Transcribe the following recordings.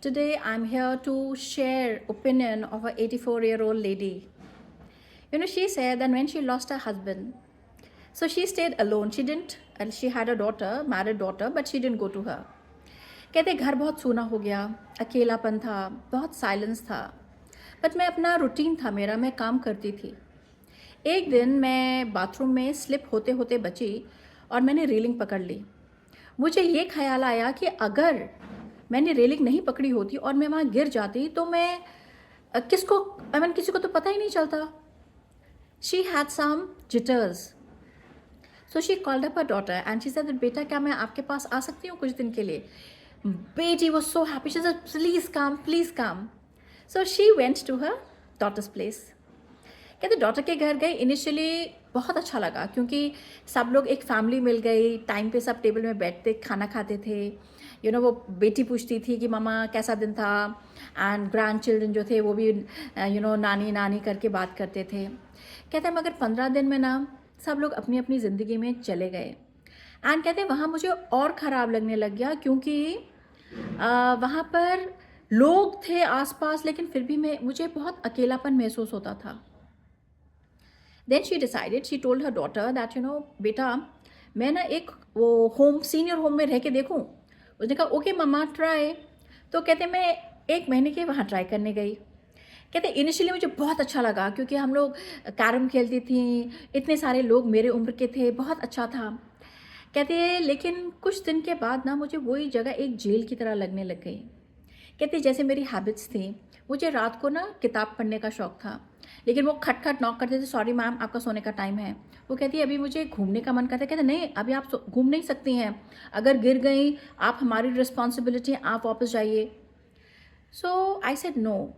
Today I'm here to share opinion of a 84-year-old lady. She said that when she lost her husband, so she stayed alone. She didn't, and she had a daughter, married daughter, but she didn't go to her. कहते घर बहुत सूना हो गया, अकेलापन था, बहुत silence था. बट मैं अपना रूटीन था मेरा, मैं काम करती थी. एक दिन मैं बाथरूम में स्लिप होते होते बची और मैंने रेलिंग पकड़ ली. मुझे ये ख्याल आया कि अगर मैंने रेलिंग नहीं पकड़ी होती और मैं वहाँ गिर जाती तो मैं किसको किसी को तो पता ही नहीं चलता. She had some jitters. So she called up her daughter and she said, बेटा क्या मैं आपके पास आ सकती हूँ कुछ दिन के लिए. बेटी was so happy. She said, please come. So she went to her daughter's place. कहते डॉटर के घर गए. इनिशियली बहुत अच्छा लगा क्योंकि सब लोग एक फैमिली मिल गई. टाइम पे सब टेबल में बैठते खाना खाते थे. वो बेटी पूछती थी कि मामा कैसा दिन था. एंड ग्रैंड चिल्ड्रन जो थे वो भी नानी नानी करके बात करते थे. कहते हैं मगर 15 दिन में ना सब लोग अपनी अपनी ज़िंदगी में चले गए. एंड कहते हैं वहाँ मुझे और ख़राब लगने लग गया क्योंकि वहाँ पर लोग थे आसपास, लेकिन फिर भी मुझे बहुत अकेलापन महसूस होता था. Then she decided, she told her daughter that बेटा मैं ना एक वो सीनियर होम में रह के देखूँ. उसने कहा ओके मम्मा ट्राई. तो कहते मैं 1 महीने के वहाँ ट्राई करने गई. कहते इनिशियली मुझे बहुत अच्छा लगा क्योंकि हम लोग कैरम खेलती थी, इतने सारे लोग मेरे उम्र के थे, बहुत अच्छा था. कहते लेकिन कुछ दिन के बाद ना मुझे वही जगह एक जेल की तरह लगने लग गई. कहते जैसे मेरी हैबिट्स थी, मुझे रात को ना किताब पढ़ने का शौक़ था, लेकिन वो खट खट नॉक करते थे, सॉरी मैम आपका सोने का टाइम है. वो कहती अभी मुझे घूमने का मन करता है. कहते नहीं अभी आप घूम नहीं सकती हैं, अगर गिर गई आप हमारी रिस्पॉन्सिबिलिटी, आप वापस जाइए. सो आई सेड नो.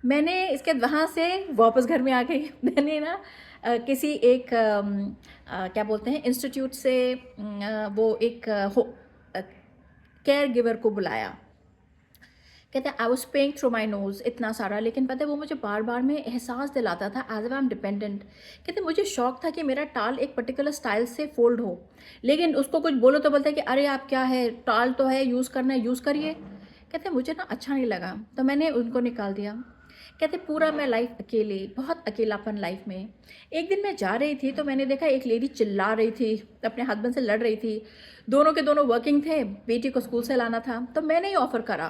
मैंने इसके वहाँ से वापस घर में आ गई. मैंने ना किसी एक क्या बोलते हैं इंस्टीट्यूट से वो एक केयर गिवर को बुलाया. कहते हैं I was paying through my nose इतना सारा, लेकिन पता है वो मुझे बार बार में एहसास दिलाता था एज आई एम डिपेंडेंट. कहते मुझे शौक था कि मेरा टाल एक पर्टिकुलर स्टाइल से फोल्ड हो, लेकिन उसको कुछ बोलो तो बोलते हैं कि अरे आप क्या है, टाल तो है, यूज़ करना है यूज़ करिए. कहते मुझे ना अच्छा नहीं लगा तो मैंने उनको निकाल दिया. कहते पूरा मैं लाइफ अकेले, बहुत अकेलापन लाइफ में. एक दिन मैं जा रही थी तो मैंने देखा एक लेडी चिल्ला रही थी, अपने हस्बैंड से लड़ रही थी. दोनों के दोनों वर्किंग थे, बेटी को स्कूल से लाना था. तो मैंने ही ऑफ़र करा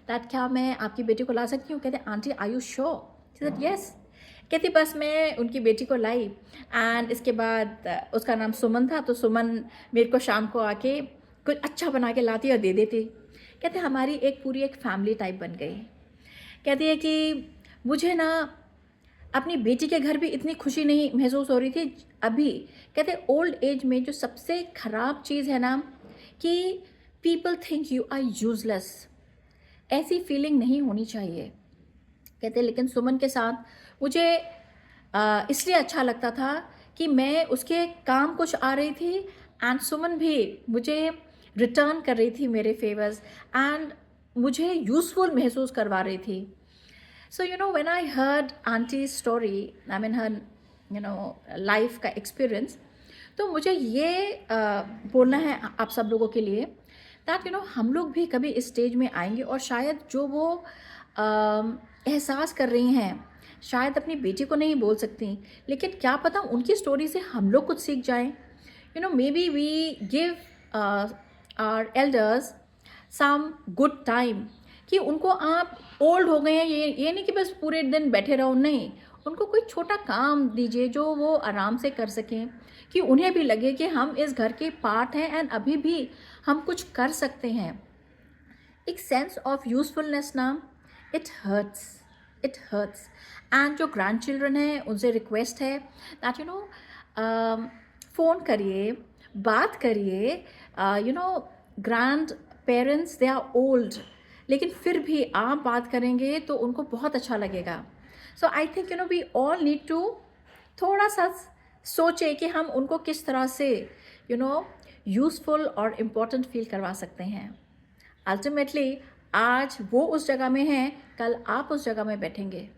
दैट क्या मैं आपकी बेटी को ला सकती हूँ. कहते aunty are you sure. She said yes. कहती बस मैं उनकी बेटी को लाई एंड इसके बाद उसका नाम सुमन था, तो सुमन मेरे को शाम को आके कुछ अच्छा बना के लाती और दे देती. कहते हमारी पूरी एक फैमिली टाइप बन गई. कहती है कि मुझे ना अपनी बेटी के घर भी इतनी खुशी नहीं महसूस हो रही थी अभी. कहते ओल्ड एज में जो सबसे ख़राब चीज़ है ना कि people think you are useless. ऐसी फीलिंग नहीं होनी चाहिए. कहते लेकिन सुमन के साथ मुझे इसलिए अच्छा लगता था कि मैं उसके काम कुछ आ रही थी एंड सुमन भी मुझे रिटर्न कर रही थी मेरे फेवर्स एंड मुझे यूज़फुल महसूस करवा रही थी. So when I heard auntie's story, I mean her life का experience, तो मुझे ये बोलना है आप सब लोगों के लिए that हम लोग भी कभी इस स्टेज में आएंगे और शायद जो वो एहसास कर रही हैं, शायद अपनी बेटी को नहीं बोल सकती, लेकिन क्या पता उनकी स्टोरी से हम लोग कुछ सीख जाएं. Maybe we give our elders some good time कि उनको आप ओल्ड हो गए हैं ये नहीं कि बस पूरे दिन बैठे रहो, नहीं, उनको कोई छोटा काम दीजिए जो वो आराम से कर सकें, कि उन्हें भी लगे कि हम इस घर के पार्ट हैं एंड अभी भी हम कुछ कर सकते हैं. एक सेंस ऑफ यूज़फुलनेस ना, इट हर्ट्स. एंड जो ग्रैंड चिल्ड्रन हैं उनसे रिक्वेस्ट है दैट फ़ोन करिए, बात करिए. Grandparents they are old, लेकिन फिर भी आप बात करेंगे तो उनको बहुत अच्छा लगेगा. So I think we all need to थोड़ा सा सोचे कि हम उनको किस तरह से यूज़फुल और इम्पोर्टेंट फील करवा सकते हैं. अल्टीमेटली आज वो उस जगह में हैं, कल आप उस जगह में बैठेंगे.